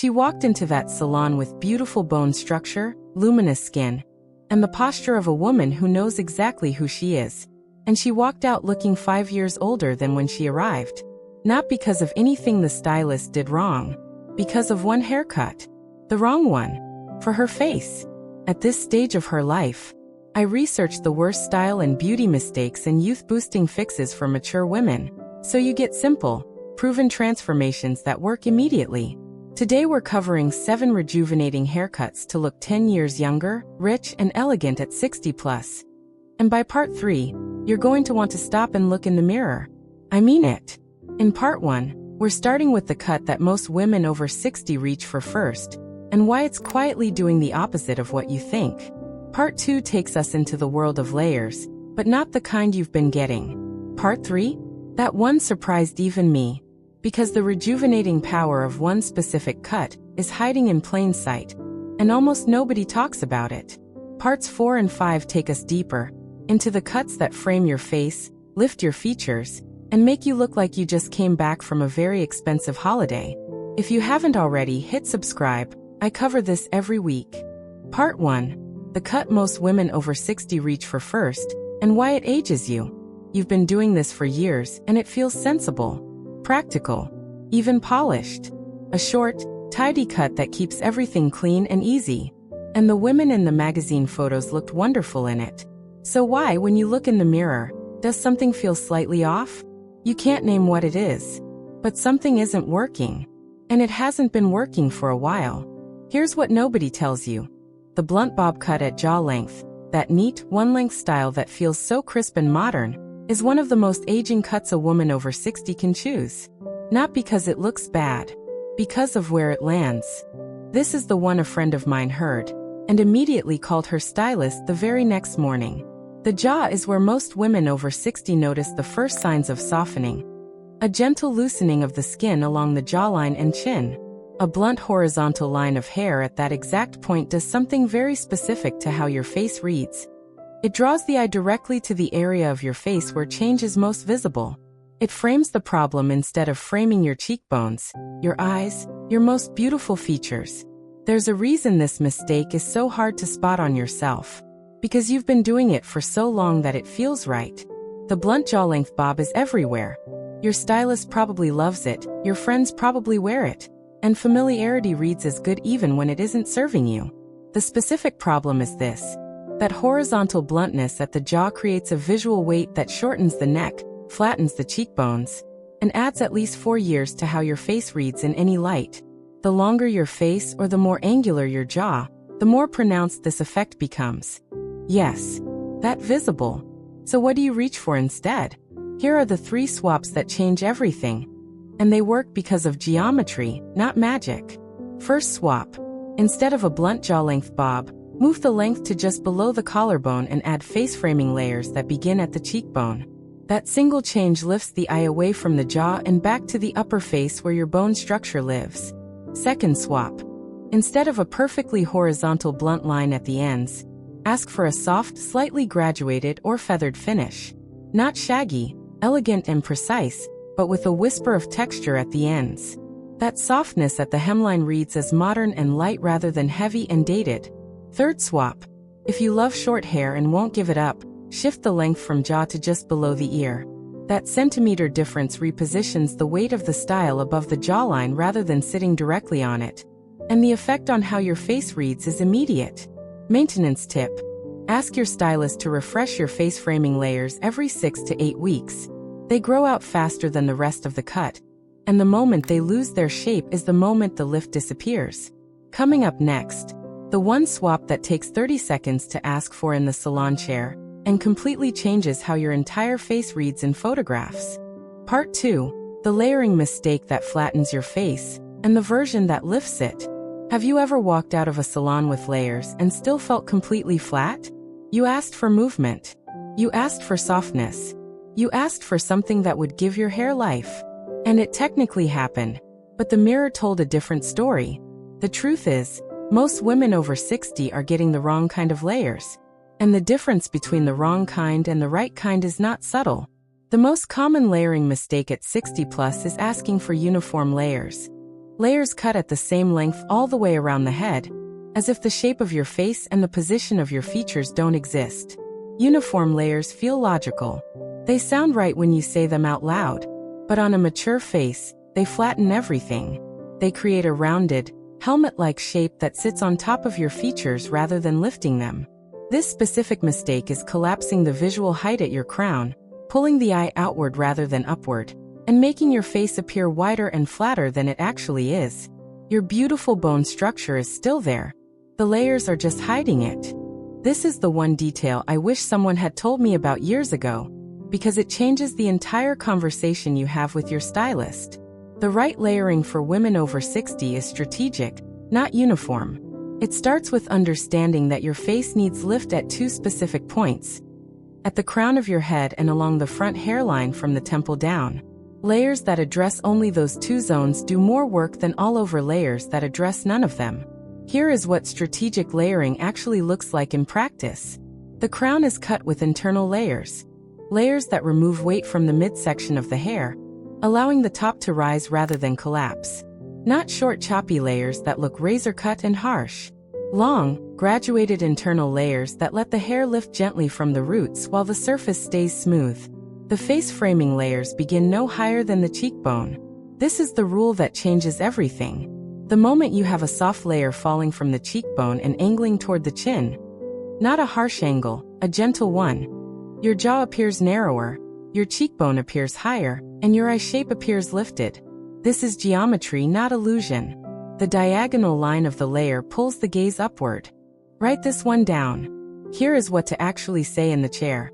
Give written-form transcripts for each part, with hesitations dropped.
She walked into that salon with beautiful bone structure, luminous skin, and the posture of a woman who knows exactly who she is. And she walked out looking 5 years older than when she arrived. Not because of anything the stylist did wrong, because of one haircut. The wrong one. For her face. At this stage of her life, I researched the worst style and beauty mistakes and youth-boosting fixes for mature women, so you get simple, proven transformations that work immediately. Today we're covering 7 rejuvenating haircuts to look 10 years younger, rich, and elegant at 60 plus. And by part 3, you're going to want to stop and look in the mirror. I mean it. In part 1, we're starting with the cut that most women over 60 reach for first, and why it's quietly doing the opposite of what you think. Part 2 takes us into the world of layers, but not the kind you've been getting. Part 3? That one surprised even me, because the rejuvenating power of one specific cut is hiding in plain sight, and almost nobody talks about it. Parts 4 and 5 take us deeper, into the cuts that frame your face, lift your features, and make you look like you just came back from a very expensive holiday. If you haven't already, hit subscribe. I cover this every week. Part 1. The cut most women over 60 reach for first, and why it ages you. You've been doing this for years, and it feels sensible, practical, even polished. A short, tidy cut that keeps everything clean and easy. And the women in the magazine photos looked wonderful in it. So why, when you look in the mirror, does something feel slightly off? You can't name what it is. But something isn't working. And it hasn't been working for a while. Here's what nobody tells you. The blunt bob cut at jaw length, that neat, one-length style that feels so crisp and modern, is one of the most aging cuts a woman over 60 can choose. Not because it looks bad, because of where it lands. This is the one a friend of mine heard, and immediately called her stylist the very next morning. The jaw is where most women over 60 notice the first signs of softening. A gentle loosening of the skin along the jawline and chin. A blunt horizontal line of hair at that exact point does something very specific to how your face reads. It draws the eye directly to the area of your face where change is most visible. It frames the problem instead of framing your cheekbones, your eyes, your most beautiful features. There's a reason this mistake is so hard to spot on yourself. Because you've been doing it for so long that it feels right. The blunt jaw length bob is everywhere. Your stylist probably loves it, your friends probably wear it. And familiarity reads as good even when it isn't serving you. The specific problem is this. That horizontal bluntness at the jaw creates a visual weight that shortens the neck, flattens the cheekbones, and adds at least 4 years to how your face reads in any light. The longer your face or the more angular your jaw, the more pronounced this effect becomes. Yes, that visible. So what do you reach for instead? Here are the 3 swaps that change everything. And they work because of geometry, not magic. First swap. Instead of a blunt jaw length bob, move the length to just below the collarbone and add face framing layers that begin at the cheekbone. That single change lifts the eye away from the jaw and back to the upper face where your bone structure lives. Second swap. Instead of a perfectly horizontal blunt line at the ends, ask for a soft, slightly graduated or feathered finish. Not shaggy, elegant and precise, but with a whisper of texture at the ends. That softness at the hemline reads as modern and light rather than heavy and dated. Third swap. If you love short hair and won't give it up, shift the length from jaw to just below the ear. That centimeter difference repositions the weight of the style above the jawline rather than sitting directly on it. And the effect on how your face reads is immediate. Maintenance tip. Ask your stylist to refresh your face framing layers every 6 to 8 weeks. They grow out faster than the rest of the cut, and the moment they lose their shape is the moment the lift disappears. Coming up next, the one swap that takes 30 seconds to ask for in the salon chair, and completely changes how your entire face reads in photographs. Part 2, the layering mistake that flattens your face, and the version that lifts it. Have you ever walked out of a salon with layers and still felt completely flat? You asked for movement. You asked for softness. You asked for something that would give your hair life. And it technically happened, but the mirror told a different story. The truth is, most women over 60 are getting the wrong kind of layers. And the difference between the wrong kind and the right kind is not subtle. The most common layering mistake at 60 plus is asking for uniform layers. Layers cut at the same length all the way around the head, as if the shape of your face and the position of your features don't exist. Uniform layers feel logical. They sound right when you say them out loud, but on a mature face, they flatten everything. They create a rounded, helmet-like shape that sits on top of your features rather than lifting them. This specific mistake is collapsing the visual height at your crown, pulling the eye outward rather than upward, and making your face appear wider and flatter than it actually is. Your beautiful bone structure is still there. The layers are just hiding it. This is the one detail I wish someone had told me about years ago, because it changes the entire conversation you have with your stylist. The right layering for women over 60 is strategic, not uniform. It starts with understanding that your face needs lift at two specific points: at the crown of your head and along the front hairline from the temple down. Layers that address only those two zones do more work than all-over layers that address none of them. Here is what strategic layering actually looks like in practice. The crown is cut with internal layers. Layers that remove weight from the midsection of the hair, allowing the top to rise rather than collapse. Not short choppy layers that look razor-cut and harsh. Long, graduated internal layers that let the hair lift gently from the roots while the surface stays smooth. The face framing layers begin no higher than the cheekbone. This is the rule that changes everything. The moment you have a soft layer falling from the cheekbone and angling toward the chin, not a harsh angle, a gentle one, your jaw appears narrower, your cheekbone appears higher, and your eye shape appears lifted. This is geometry, not illusion. The diagonal line of the layer pulls the gaze upward. Write this one down. Here is what to actually say in the chair.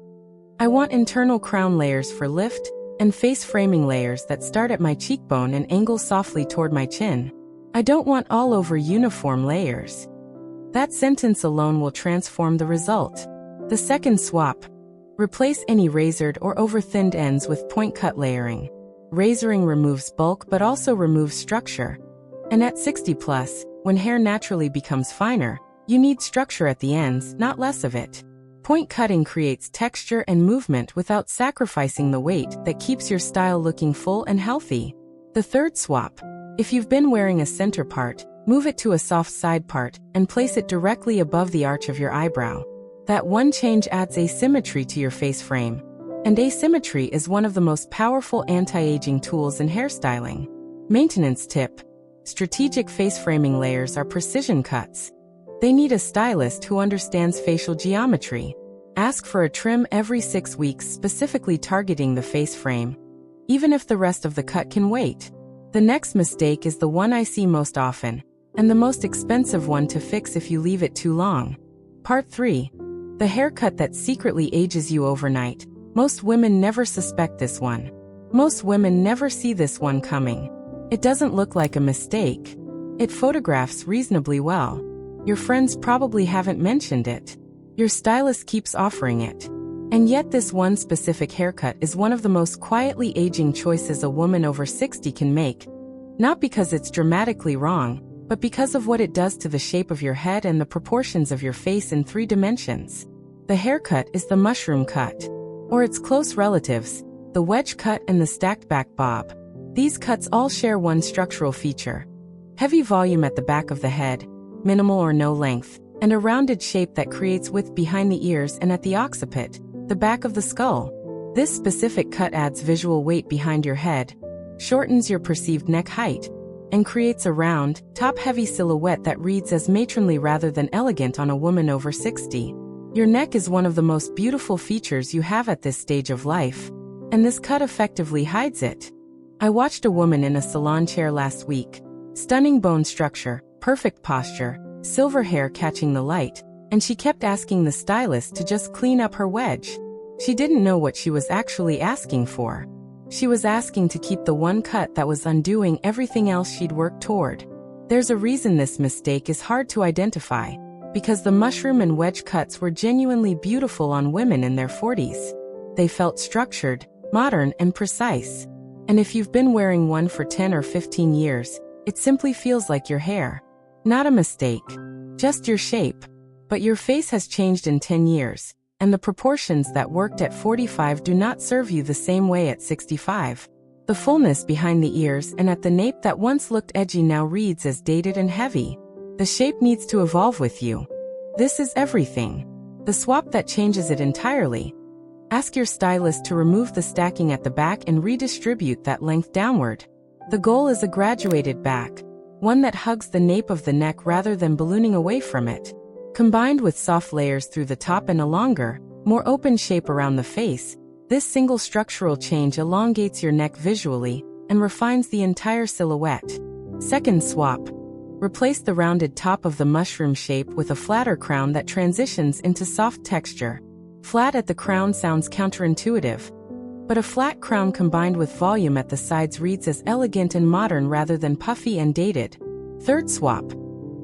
I want internal crown layers for lift, and face framing layers that start at my cheekbone and angle softly toward my chin. I don't want all-over uniform layers. That sentence alone will transform the result. The second swap. Replace any razored or over-thinned ends with point-cut layering. Razoring removes bulk but also removes structure. And at 60 plus, when hair naturally becomes finer, you need structure at the ends, not less of it. Point cutting creates texture and movement without sacrificing the weight that keeps your style looking full and healthy. The third swap. If you've been wearing a center part, move it to a soft side part and place it directly above the arch of your eyebrow. That one change adds asymmetry to your face frame. And asymmetry is one of the most powerful anti-aging tools in hairstyling. Maintenance tip. Strategic face framing layers are precision cuts. They need a stylist who understands facial geometry. Ask for a trim every 6 weeks, specifically targeting the face frame, even if the rest of the cut can wait. The next mistake is the one I see most often, and the most expensive one to fix if you leave it too long. Part 3. The haircut that secretly ages you overnight. Most women never suspect this one. Most women never see this one coming. It doesn't look like a mistake. It photographs reasonably well. Your friends probably haven't mentioned it. Your stylist keeps offering it. And yet this one specific haircut is one of the most quietly aging choices a woman over 60 can make. Not because it's dramatically wrong, but because of what it does to the shape of your head and the proportions of your face in 3 dimensions. The haircut is the mushroom cut, or its close relatives, the wedge cut and the stacked back bob. These cuts all share one structural feature: heavy volume at the back of the head, minimal or no length, and a rounded shape that creates width behind the ears and at the occiput, the back of the skull. This specific cut adds visual weight behind your head, shortens your perceived neck height, and creates a round, top-heavy silhouette that reads as matronly rather than elegant on a woman over 60. Your neck is one of the most beautiful features you have at this stage of life, and this cut effectively hides it. I watched a woman in a salon chair last week. Stunning bone structure, perfect posture, silver hair catching the light, and she kept asking the stylist to just clean up her wedge. She didn't know what she was actually asking for. She was asking to keep the one cut that was undoing everything else she'd worked toward. There's a reason this mistake is hard to identify, because the mushroom and wedge cuts were genuinely beautiful on women in their 40s. They felt structured, modern, and precise. And if you've been wearing one for 10 or 15 years, it simply feels like your hair. Not a mistake, just your shape. But your face has changed in 10 years, and the proportions that worked at 45 do not serve you the same way at 65. The fullness behind the ears and at the nape that once looked edgy now reads as dated and heavy. The shape needs to evolve with you. This is everything. The swap that changes it entirely. Ask your stylist to remove the stacking at the back and redistribute that length downward. The goal is a graduated back, one that hugs the nape of the neck rather than ballooning away from it. Combined with soft layers through the top and a longer, more open shape around the face, this single structural change elongates your neck visually and refines the entire silhouette. Second swap. Replace the rounded top of the mushroom shape with a flatter crown that transitions into soft texture. Flat at the crown sounds counterintuitive, but a flat crown combined with volume at the sides reads as elegant and modern rather than puffy and dated. Third swap.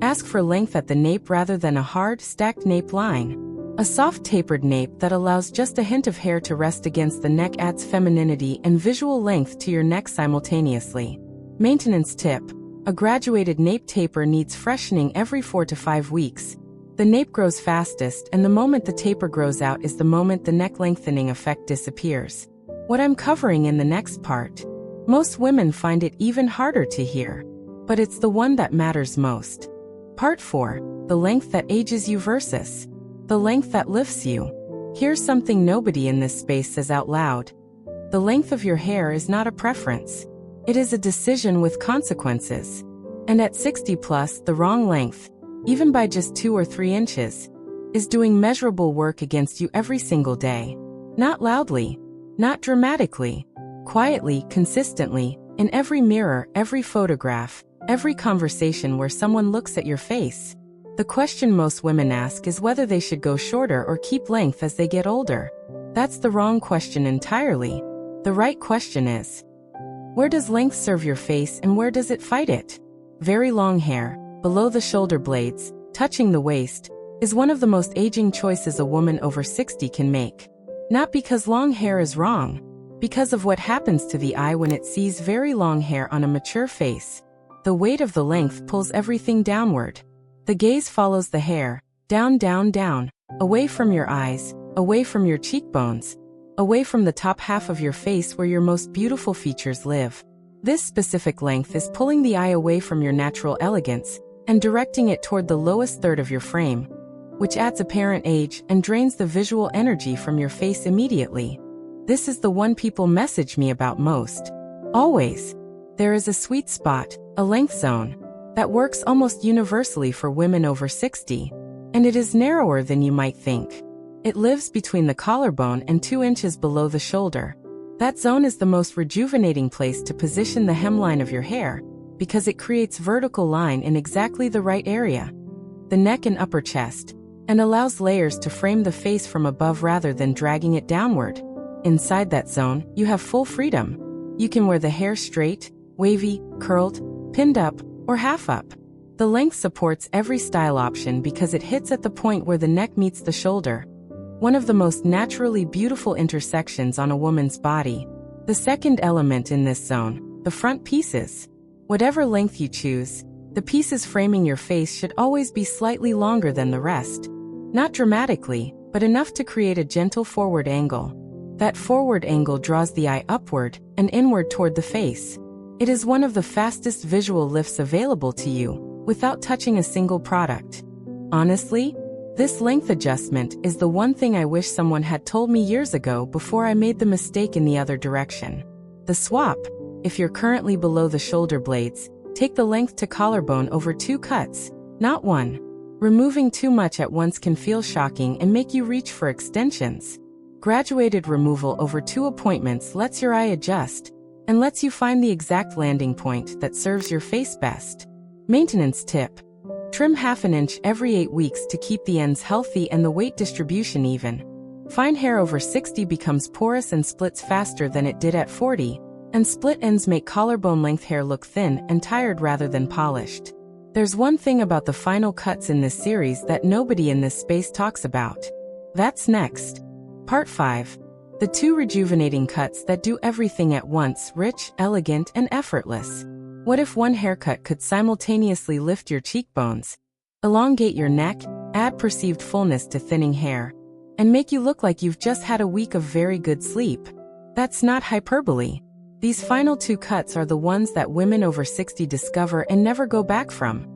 Ask for length at the nape rather than a hard, stacked nape line. A soft tapered nape that allows just a hint of hair to rest against the neck adds femininity and visual length to your neck simultaneously. Maintenance tip. A graduated nape taper needs freshening every 4 to 5 weeks. The nape grows fastest, and the moment the taper grows out is the moment the neck lengthening effect disappears. What I'm covering in the next part. Most women find it even harder to hear, but it's the one that matters most. Part 4. The length that ages you versus the length that lifts you. Here's something nobody in this space says out loud. The length of your hair is not a preference. It is a decision with consequences. And at 60 plus, the wrong length, even by just 2 or 3 inches, is doing measurable work against you every single day. Not loudly, not dramatically, quietly, consistently, in every mirror, every photograph, every conversation where someone looks at your face. The question most women ask is whether they should go shorter or keep length as they get older. That's the wrong question entirely. The right question is, where does length serve your face and where does it fight it? Very long hair, below the shoulder blades, touching the waist, is one of the most aging choices a woman over 60 can make. Not because long hair is wrong, because of what happens to the eye when it sees very long hair on a mature face. The weight of the length pulls everything downward. The gaze follows the hair, down, down, down, away from your eyes, away from your cheekbones, away from the top half of your face where your most beautiful features live. This specific length is pulling the eye away from your natural elegance and directing it toward the lowest third of your frame, which adds apparent age and drains the visual energy from your face immediately. This is the one people message me about most. Always. There is a sweet spot, a length zone, that works almost universally for women over 60, and it is narrower than you might think. It lives between the collarbone and 2 inches below the shoulder. That zone is the most rejuvenating place to position the hemline of your hair, because it creates vertical line in exactly the right area, the neck and upper chest, and allows layers to frame the face from above rather than dragging it downward. Inside that zone, you have full freedom. You can wear the hair straight, wavy, curled, pinned up, or half up. The length supports every style option because it hits at the point where the neck meets the shoulder, one of the most naturally beautiful intersections on a woman's body. The second element in this zone, the front pieces. Whatever length you choose, the pieces framing your face should always be slightly longer than the rest. Not dramatically, but enough to create a gentle forward angle. That forward angle draws the eye upward and inward toward the face. It is one of the fastest visual lifts available to you, without touching a single product. Honestly, this length adjustment is the one thing I wish someone had told me years ago before I made the mistake in the other direction. The swap. If you're currently below the shoulder blades, take the length to collarbone over 2 cuts, not 1. Removing too much at once can feel shocking and make you reach for extensions. Graduated removal over 2 appointments lets your eye adjust and lets you find the exact landing point that serves your face best. Maintenance tip. Trim half an inch every 8 weeks to keep the ends healthy and the weight distribution even. Fine hair over 60 becomes porous and splits faster than it did at 40, and split ends make collarbone length hair look thin and tired rather than polished. There's one thing about the final cuts in this series that nobody in this space talks about. That's next. Part 5. The 2 rejuvenating cuts that do everything at once, rich, elegant, and effortless. What if one haircut could simultaneously lift your cheekbones, elongate your neck, add perceived fullness to thinning hair, and make you look like you've just had a week of very good sleep? That's not hyperbole. These final 2 cuts are the ones that women over 60 discover and never go back from.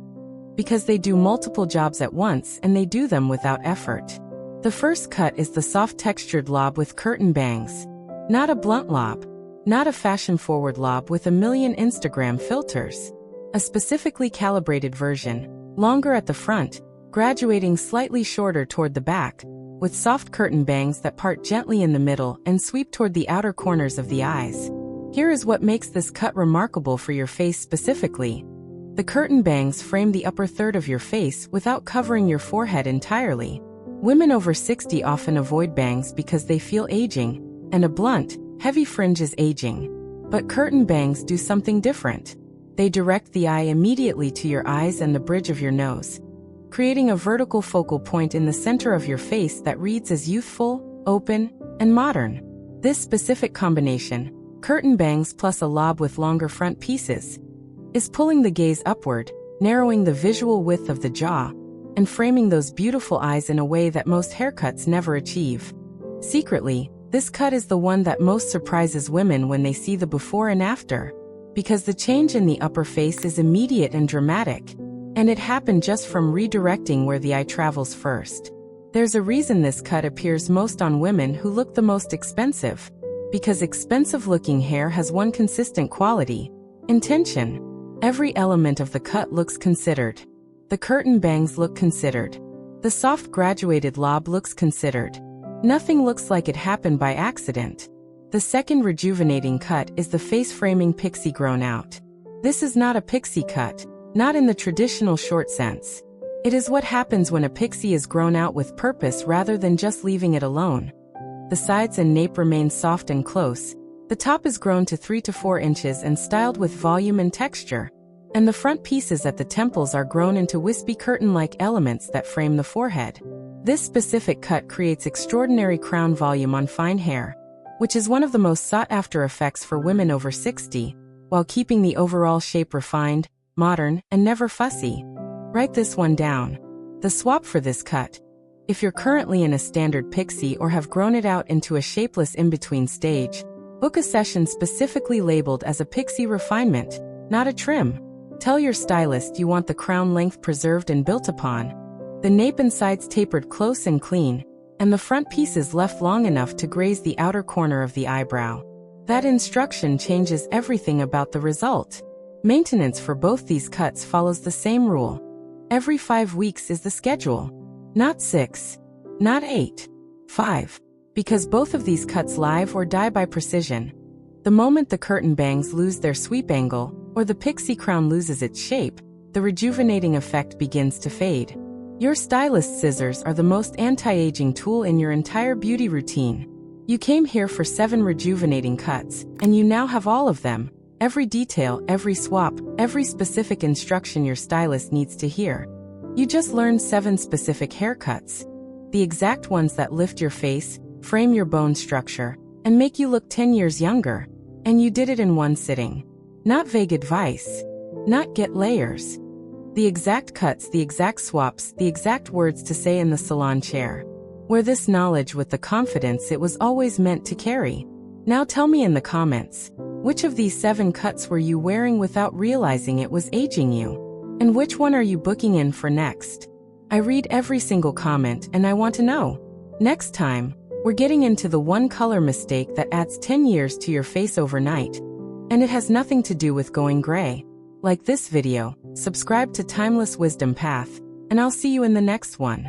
Because they do multiple jobs at once and they do them without effort. The first cut is the soft textured lob with curtain bangs. Not a blunt lob. Not a fashion-forward lob with a million Instagram filters. A specifically calibrated version, longer at the front, graduating slightly shorter toward the back, with soft curtain bangs that part gently in the middle and sweep toward the outer corners of the eyes. Here is what makes this cut remarkable for your face specifically. The curtain bangs frame the upper third of your face without covering your forehead entirely. Women over 60 often avoid bangs because they feel aging, and a blunt, heavy fringe is aging. But curtain bangs do something different. They direct the eye immediately to your eyes and the bridge of your nose, creating a vertical focal point in the center of your face that reads as youthful, open, and modern. This specific combination, curtain bangs plus a lob with longer front pieces, is pulling the gaze upward, narrowing the visual width of the jaw, and framing those beautiful eyes in a way that most haircuts never achieve. Secretly, this cut is the one that most surprises women when they see the before and after, because the change in the upper face is immediate and dramatic, and it happened just from redirecting where the eye travels first. There's a reason this cut appears most on women who look the most expensive, because expensive-looking hair has one consistent quality: intention. Every element of the cut looks considered. The curtain bangs look considered. The soft graduated lob looks considered. Nothing looks like it happened by accident. The second rejuvenating cut is the face-framing pixie grown out. This is not a pixie cut, not in the traditional short sense. It is what happens when a pixie is grown out with purpose rather than just leaving it alone. The sides and nape remain soft and close. The top is grown to 3 to 4 inches and styled with volume and texture. And the front pieces at the temples are grown into wispy curtain-like elements that frame the forehead. This specific cut creates extraordinary crown volume on fine hair, which is one of the most sought-after effects for women over 60, while keeping the overall shape refined, modern, and never fussy. Write this one down. The swap for this cut. If you're currently in a standard pixie or have grown it out into a shapeless in-between stage, book a session specifically labeled as a pixie refinement, not a trim. Tell your stylist you want the crown length preserved and built upon, the nape and sides tapered close and clean, and the front pieces left long enough to graze the outer corner of the eyebrow. That instruction changes everything about the result. Maintenance for both these cuts follows the same rule. Every 5 weeks is the schedule. Not 6. Not 8. 5. Because both of these cuts live or die by precision. The moment the curtain bangs lose their sweep angle, or the pixie crown loses its shape, the rejuvenating effect begins to fade. Your stylist's scissors are the most anti-aging tool in your entire beauty routine. You came here for 7 rejuvenating cuts, and you now have all of them. Every detail, every swap, every specific instruction your stylist needs to hear. You just learned 7 specific haircuts. The exact ones that lift your face, frame your bone structure, and make you look 10 years younger. And you did it in one sitting. Not vague advice. Not get layers. The exact cuts, the exact swaps, the exact words to say in the salon chair. Wear this knowledge with the confidence it was always meant to carry. Now tell me in the comments, which of these 7 cuts were you wearing without realizing it was aging you? And which one are you booking in for next? I read every single comment and I want to know. Next time, we're getting into the one color mistake that adds 10 years to your face overnight. And it has nothing to do with going gray. Like this video, subscribe to Timeless Wisdom Path, and I'll see you in the next one.